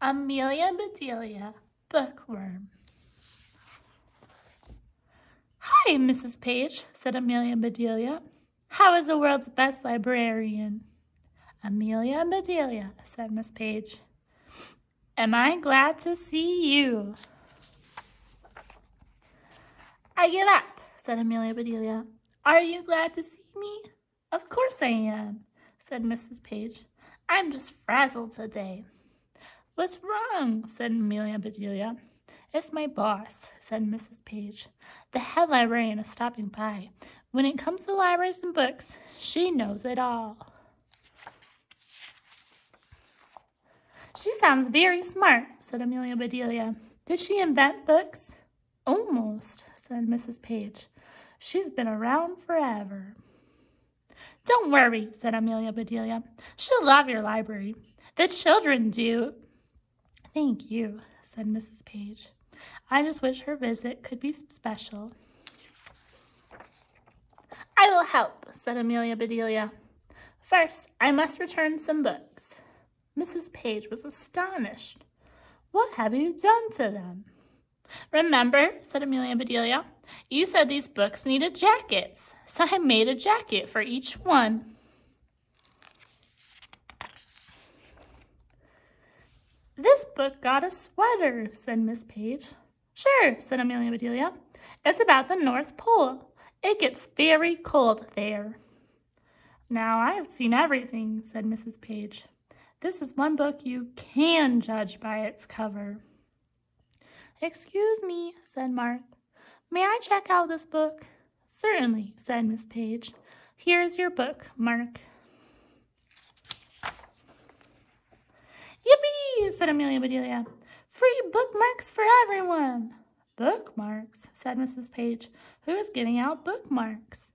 Amelia Bedelia, Bookworm. Hi, Mrs. Page, said Amelia Bedelia. How is the world's best librarian? Amelia Bedelia, said Miss Page. Am I glad to see you? I give up, said Amelia Bedelia. Are you glad to see me? Of course I am, said Mrs. Page. I'm just frazzled today. What's wrong? Said Amelia Bedelia. It's my boss, said Mrs. Page. The head librarian is stopping by. When it comes to libraries and books, she knows it all. She sounds very smart, said Amelia Bedelia. Did she invent books? Almost, said Mrs. Page. She's been around forever. Don't worry, said Amelia Bedelia. She'll love your library. The children do. Thank you, said Mrs. Page. I just wish her visit could be special. I will help, said Amelia Bedelia. First, I must return some books. Mrs. Page was astonished. What have you done to them? Remember, said Amelia Bedelia, you said these books needed jackets, so I made a jacket for each one. This book got a sweater, said Miss Page. Sure, said Amelia Bedelia. It's about the North Pole. It gets very cold there. Now, I have seen everything, said Mrs. Page. This is one book you can judge by its cover. Excuse me, said Mark. May I check out this book? Certainly, said Miss Page. Here's your book, Mark. Yippee, said Amelia Bedelia. Free bookmarks for everyone. Bookmarks, said Mrs. Page, who is giving out bookmarks.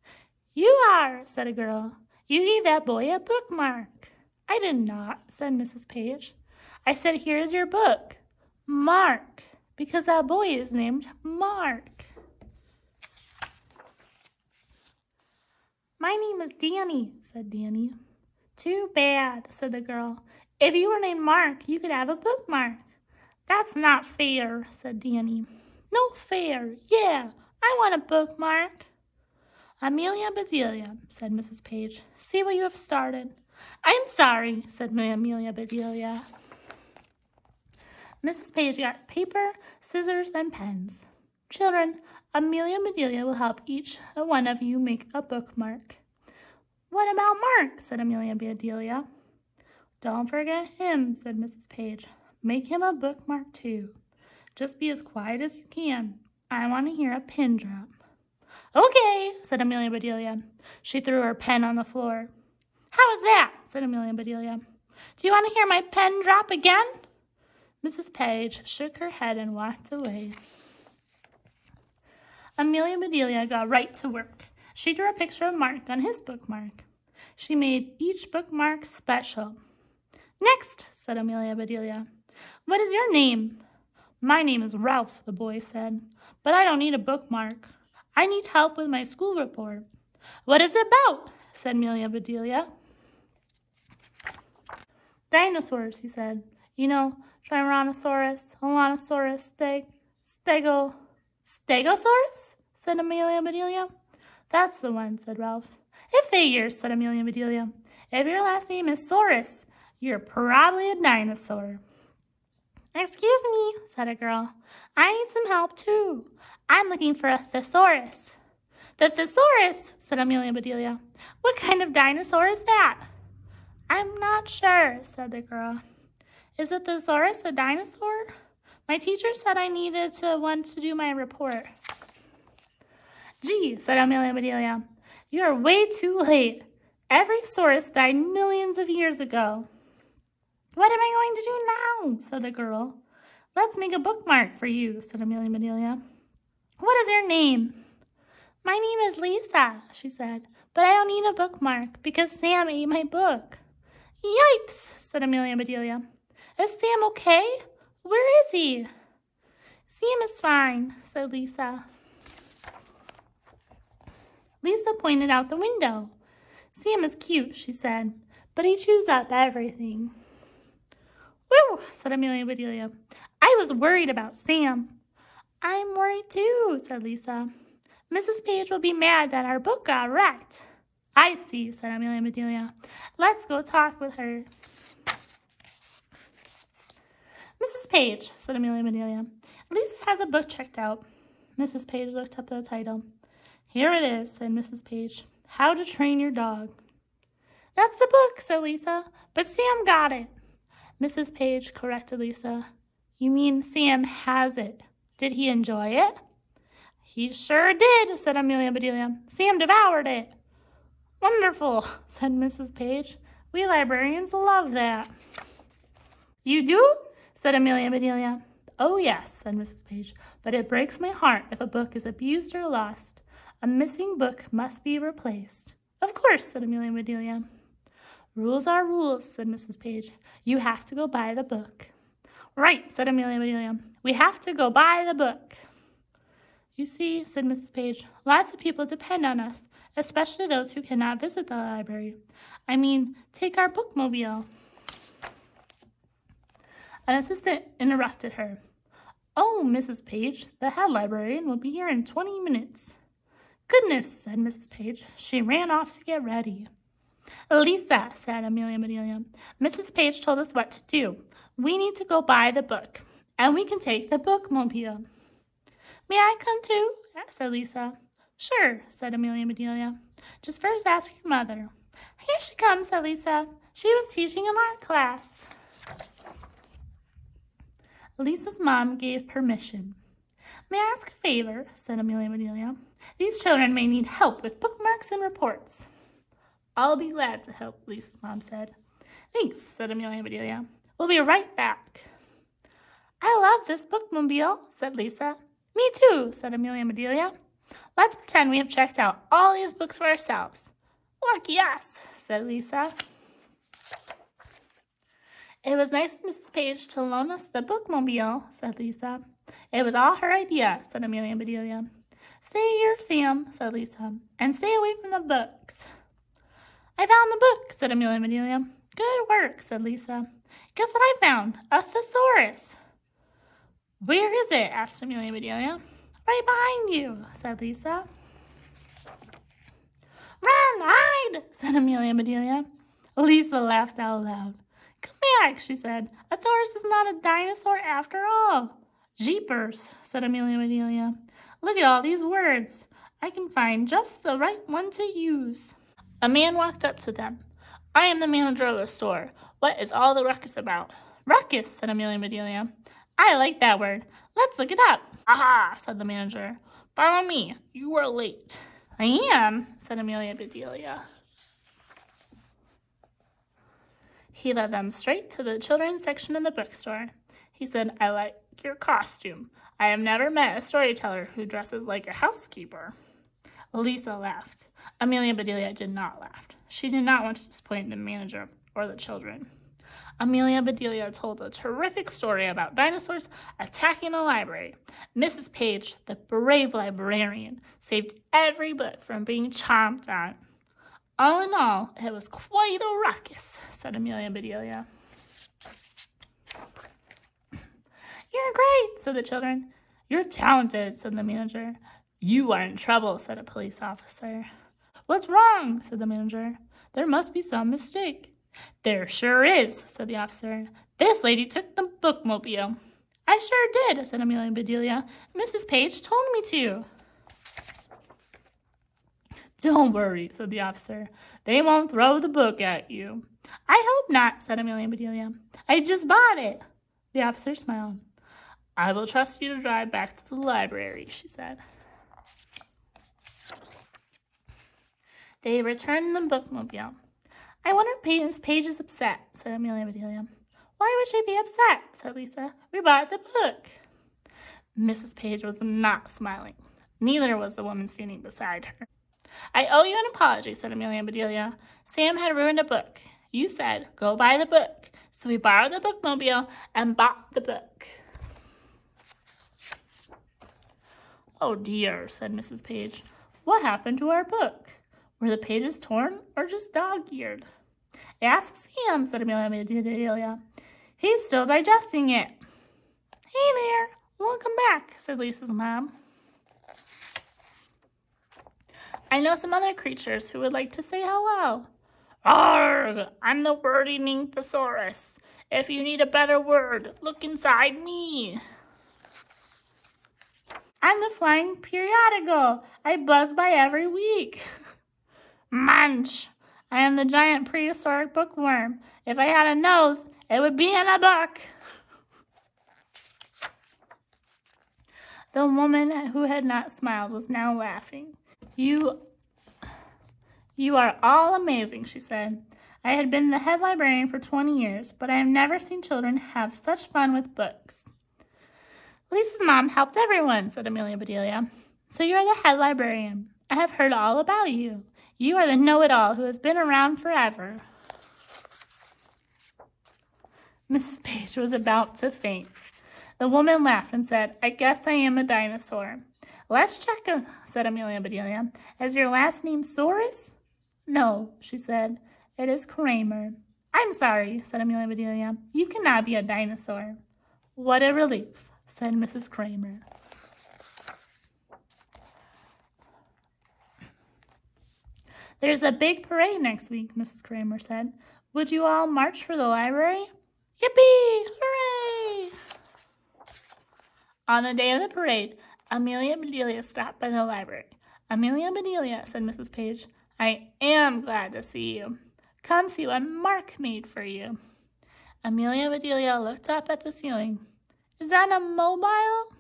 You are, said a girl. You gave that boy a bookmark. I did not, said Mrs. Page. I said, here's your book, Mark, because that boy is named Mark. My name is Danny, said Danny. Too bad, said the girl. If you were named Mark, you could have a bookmark. That's not fair, said Danny. No fair, yeah, I want a bookmark. Amelia Bedelia, said Mrs. Page, see what you have started. I'm sorry, said Amelia Bedelia. Mrs. Page got paper, scissors, and pens. Children, Amelia Bedelia will help each one of you make a bookmark. What about Mark? Said Amelia Bedelia. Don't forget him, said Mrs. Page. Make him a bookmark, too. Just be as quiet as you can. I want to hear a pin drop. Okay, said Amelia Bedelia. She threw her pen on the floor. How was that? Said Amelia Bedelia. Do you want to hear my pen drop again? Mrs. Page shook her head and walked away. Amelia Bedelia got right to work. She drew a picture of Mark on his bookmark. She made each bookmark special. Next, said Amelia Bedelia. What is your name? My name is Ralph, the boy said, but I don't need a bookmark. I need help with my school report. What is it about? Said Amelia Bedelia. Dinosaurs, he said. You know, Tyrannosaurus, Tyrannosaurus, Stegosaurus, said Amelia Bedelia. That's the one, said Ralph. It figures, said Amelia Bedelia. If your last name is Saurus, you're probably a dinosaur. Excuse me, said a girl. I need some help, too. I'm looking for a thesaurus. The thesaurus, said Amelia Bedelia. What kind of dinosaur is that? I'm not sure, said the girl. Is a thesaurus a dinosaur? My teacher said I needed one to do my report. Gee, said Amelia Bedelia. You are way too late. Every saurus died millions of years ago. What am I going to do now? Said the girl. Let's make a bookmark for you, said Amelia Bedelia. What is your name? My name is Lisa, she said, but I don't need a bookmark because Sam ate my book. Yipes, said Amelia Bedelia. Is Sam okay? Where is he? Sam is fine, said Lisa. Lisa pointed out the window. Sam is cute, she said, but he chews up everything. Whew, said Amelia Bedelia. I was worried about Sam. I'm worried too, said Lisa. Mrs. Page will be mad that our book got wrecked. I see, said Amelia Bedelia. Let's go talk with her. Mrs. Page, said Amelia Bedelia. Lisa has a book checked out. Mrs. Page looked up the title. Here it is, said Mrs. Page. How to Train Your Dog. That's the book, said Lisa, but Sam got it. Mrs. Page corrected Lisa. You mean Sam has it. Did he enjoy it? He sure did, said Amelia Bedelia. Sam devoured it. Wonderful, said Mrs. Page. We librarians love that. You do? Said Amelia Bedelia. Oh, yes, said Mrs. Page, but it breaks my heart if a book is abused or lost. A missing book must be replaced. Of course, said Amelia Bedelia. Rules are rules, said Mrs. Page. You have to go buy the book. Right, said Amelia Bedelia. We have to go buy the book. You see, said Mrs. Page, lots of people depend on us, especially those who cannot visit the library. I mean, take our bookmobile. An assistant interrupted her. Oh, Mrs. Page, the head librarian will be here in 20 minutes. Goodness, said Mrs. Page. She ran off to get ready. Lisa, said Amelia Bedelia, Mrs. Page told us what to do. We need to go buy the book, and we can take the bookmobile. May I come too? Said Lisa. Sure, said Amelia Bedelia. Just first ask your mother. Here she comes, said Lisa. She was teaching an art class. Lisa's mom gave permission. May I ask a favor, said Amelia Bedelia. These children may need help with bookmarks and reports. I'll be glad to help, Lisa's mom said. Thanks, said Amelia Bedelia. We'll be right back. I love this bookmobile, said Lisa. Me too, said Amelia Bedelia. Let's pretend we have checked out all these books for ourselves. Lucky us, said Lisa. It was nice of Mrs. Page to loan us the bookmobile, said Lisa. It was all her idea, said Amelia Bedelia. Stay here, Sam, said Lisa, and stay away from the books. I found the book, said Amelia Bedelia. Good work, said Lisa. Guess what I found? A thesaurus. Where is it? Asked Amelia Bedelia. Right behind you, said Lisa. Run, hide, said Amelia Bedelia. Lisa laughed out loud. Come back, she said. A thesaurus is not a dinosaur after all. Jeepers, said Amelia Bedelia. Look at all these words. I can find just the right one to use. A man walked up to them. I am the manager of the store. What is all the ruckus about? Ruckus, said Amelia Bedelia. I like that word. Let's look it up. Aha, said the manager. Follow me. You are late. I am, said Amelia Bedelia. He led them straight to the children's section in the bookstore. He said, I like your costume. I have never met a storyteller who dresses like a housekeeper. Lisa laughed. Amelia Bedelia did not laugh. She did not want to disappoint the manager or the children. Amelia Bedelia told a terrific story about dinosaurs attacking a library. Mrs. Page, the brave librarian, saved every book from being chomped on. All in all, it was quite a ruckus, said Amelia Bedelia. You're great, said the children. You're talented, said the manager. You are in trouble, said a police officer. What's wrong? Said the manager. There must be some mistake. There sure is, said the officer. This lady took the bookmobile. I sure did, said Amelia Bedelia. Mrs. Page told me to. Don't worry, said the officer. They won't throw the book at you. I hope not, said Amelia Bedelia. I just bought it. The officer smiled. I will trust you to drive back to the library, she said. They returned the bookmobile. I wonder if Miss Page is upset, said Amelia Bedelia. Why would she be upset, said Lisa. We bought the book. Mrs. Page was not smiling. Neither was the woman standing beside her. I owe you an apology, said Amelia Bedelia. Sam had ruined a book. You said, go buy the book. So we borrowed the bookmobile and bought the book. Oh dear, said Mrs. Page. What happened to our book? Were the pages torn or just dog-eared? Ask Sam, said Amelia Bedelia. He's still digesting it. Hey there, welcome back, said Lisa's mom. I know some other creatures who would like to say hello. Arrgh, I'm the word-eating thesaurus. If you need a better word, look inside me. I'm the flying periodical. I buzz by every week. Munch. I am the giant prehistoric bookworm. If I had a nose, it would be in a book. The woman who had not smiled was now laughing. You are all amazing, she said. I had been the head librarian for 20 years, but I have never seen children have such fun with books. Lisa's mom helped everyone, said Amelia Bedelia. So you're the head librarian. I have heard all about you. You are the know-it-all who has been around forever. Mrs. Page was about to faint. The woman laughed and said, I guess I am a dinosaur. Let's check, said Amelia Bedelia. Is your last name Saurus? No, she said. It is Kramer. I'm sorry, said Amelia Bedelia. You cannot be a dinosaur. What a relief, said Mrs. Kramer. There's a big parade next week, Mrs. Kramer said. Would you all march for the library? Yippee! Hooray! On the day of the parade, Amelia Bedelia stopped by the library. Amelia Bedelia, said Mrs. Page, I am glad to see you. Come see what Mark made for you. Amelia Bedelia looked up at the ceiling. Is that a mobile?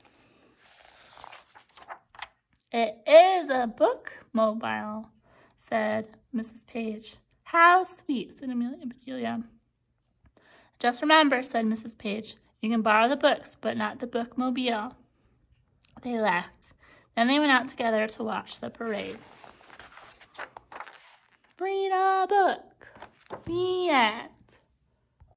It is a bookmobile, said Mrs. Page. How sweet, said Amelia Bedelia. Just remember, said Mrs. Page, you can borrow the books, but not the bookmobile. They laughed. Then they went out together to watch the parade. Read a book. The end.